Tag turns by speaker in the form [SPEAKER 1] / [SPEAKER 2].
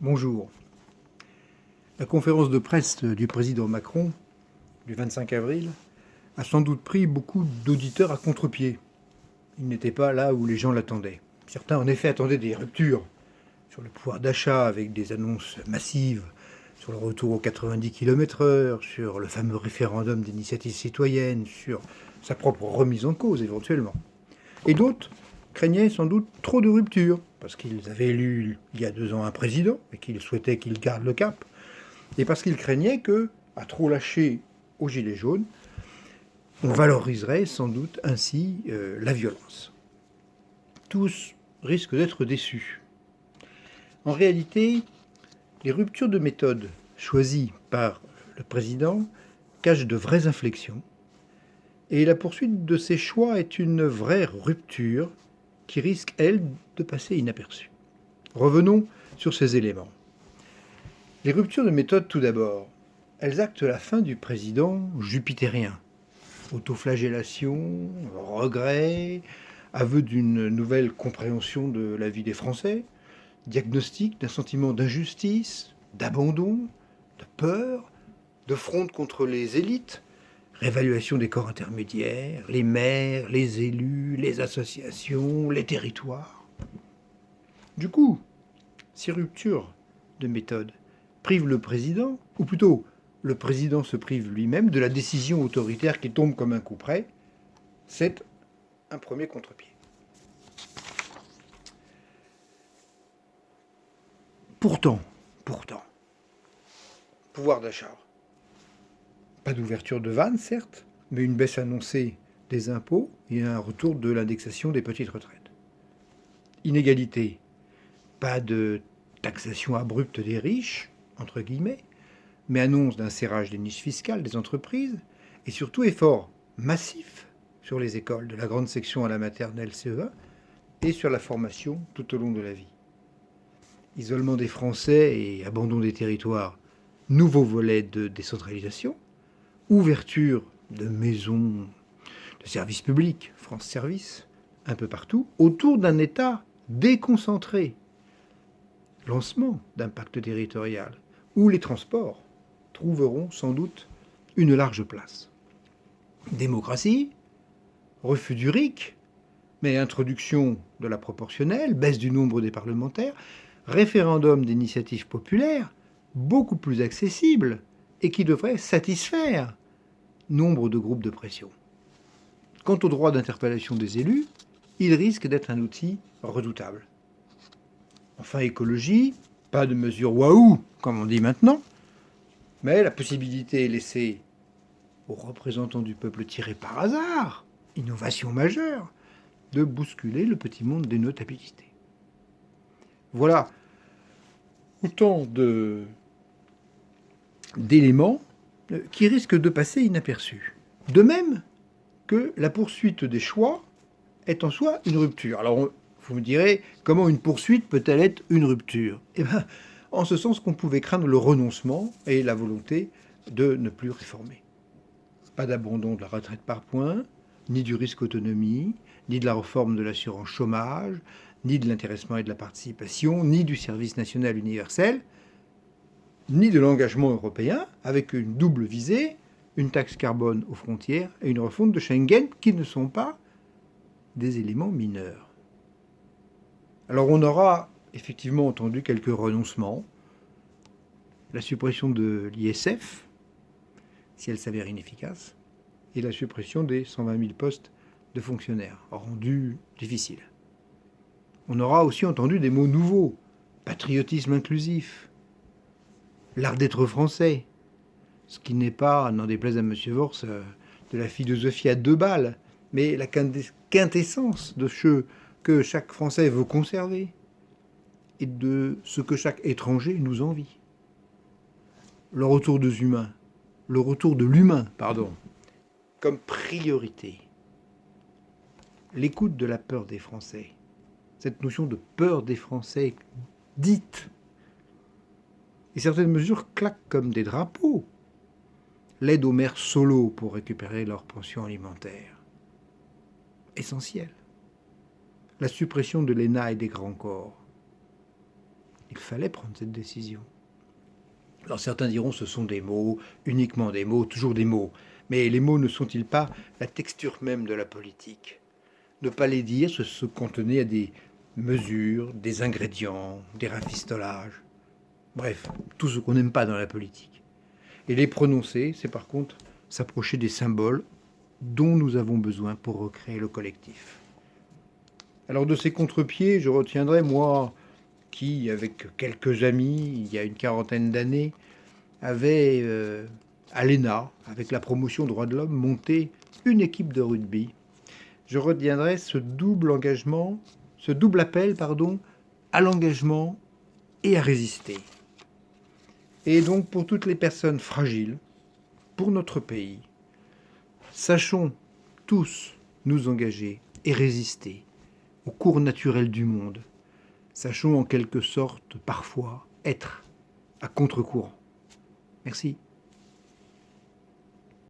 [SPEAKER 1] Bonjour. La conférence de presse du président Macron du 25 avril a sans doute pris beaucoup d'auditeurs à contre-pied. Il n'était pas là où les gens l'attendaient. Certains en effet attendaient des ruptures sur le pouvoir d'achat avec des annonces massives sur le retour aux 90 km/h, sur le fameux référendum d'initiative citoyenne, sur sa propre remise en cause éventuellement. Et d'autres craignaient sans doute trop de ruptures, parce qu'ils avaient élu il y a 2 ans un président et qu'ils souhaitaient qu'il garde le cap, et parce qu'ils craignaient que, à trop lâcher aux gilets jaunes, on valoriserait sans doute ainsi la violence. Tous risquent d'être déçus. En réalité, les ruptures de méthode choisies par le président cachent de vraies inflexions, et la poursuite de ces choix est une vraie rupture qui risque, elle, de passer inaperçue. Revenons sur ces éléments. Les ruptures de méthode, tout d'abord, elles actent la fin du président jupitérien. Autoflagellation, regret, aveu d'une nouvelle compréhension de la vie des Français, diagnostic d'un sentiment d'injustice, d'abandon, de peur, de fronde contre les élites, réévaluation des corps intermédiaires, les maires, les élus, les associations, les territoires. Du coup, ces ruptures de méthode privent le président, ou plutôt le président se prive lui-même de la décision autoritaire qui tombe comme un coup près, c'est un premier contre-pied. Pourtant, pouvoir d'achat. Pas d'ouverture de vannes, certes, mais une baisse annoncée des impôts et un retour de l'indexation des petites retraites. Inégalité. Pas de taxation abrupte des riches, entre guillemets, mais annonce d'un serrage des niches fiscales des entreprises, et surtout effort massif sur les écoles, de la grande section à la maternelle CE1, et sur la formation tout au long de la vie. Isolement des Français et abandon des territoires, nouveau volet de décentralisation, ouverture de maisons de services publics, France Service, un peu partout, autour d'un État déconcentré, lancement d'un pacte territorial, où les transports trouveront sans doute une large place. Démocratie, refus du RIC, mais introduction de la proportionnelle, baisse du nombre des parlementaires, référendum d'initiative populaire, beaucoup plus accessible et qui devrait satisfaire nombre de groupes de pression. Quant au droit d'interpellation des élus, il risque d'être un outil redoutable. Enfin, écologie, pas de mesures waouh, comme on dit maintenant, mais la possibilité est laissée aux représentants du peuple tirés par hasard, innovation majeure, de bousculer le petit monde des notabilités. Voilà autant d'éléments qui risquent de passer inaperçus. De même que la poursuite des choix est en soi une rupture. Alors, vous me direz, comment une poursuite peut-elle être une rupture? Eh bien, en ce sens qu'on pouvait craindre le renoncement et la volonté de ne plus réformer. Pas d'abandon de la retraite par points, ni du risque autonomie, ni de la réforme de l'assurance chômage, ni de l'intéressement et de la participation, ni du service national universel, ni de l'engagement européen, avec une double visée, une taxe carbone aux frontières et une refonte de Schengen, qui ne sont pas des éléments mineurs. Alors on aura effectivement entendu quelques renoncements, la suppression de l'ISF, si elle s'avère inefficace, et la suppression des 120 000 postes de fonctionnaires, rendus difficiles. On aura aussi entendu des mots nouveaux, patriotisme inclusif, l'art d'être français, ce qui n'est pas, n'en déplaise à M. Vors, de la philosophie à 2 balles, mais la quintessence de ce que chaque Français veut conserver et de ce que chaque étranger nous envie. Le retour de l'humain, comme priorité. L'écoute de la peur des Français. Cette notion de peur des Français dite. Et certaines mesures claquent comme des drapeaux. L'aide aux mères solo pour récupérer leur pension alimentaire. Essentiel. La suppression de l'ENA et des grands corps. Il fallait prendre cette décision. Alors certains diront ce sont des mots, uniquement des mots, toujours des mots. Mais les mots ne sont-ils pas la texture même de la politique? Ne pas les dire, c'est se contenir à des mesures, des ingrédients, des rafistolages. Bref, tout ce qu'on n'aime pas dans la politique. Et les prononcer, c'est par contre s'approcher des symboles dont nous avons besoin pour recréer le collectif. Alors de ces contre-pieds, je retiendrai, moi, qui, avec quelques amis, il y a une quarantaine d'années, avait, à l'ENA, avec la promotion droits de l'homme, monté une équipe de rugby. Je retiendrai ce double engagement, ce double appel, pardon, à l'engagement et à résister. Et donc pour toutes les personnes fragiles, pour notre pays, sachons tous nous engager et résister au cours naturel du monde. Sachons en quelque sorte, parfois, être à contre-courant. Merci.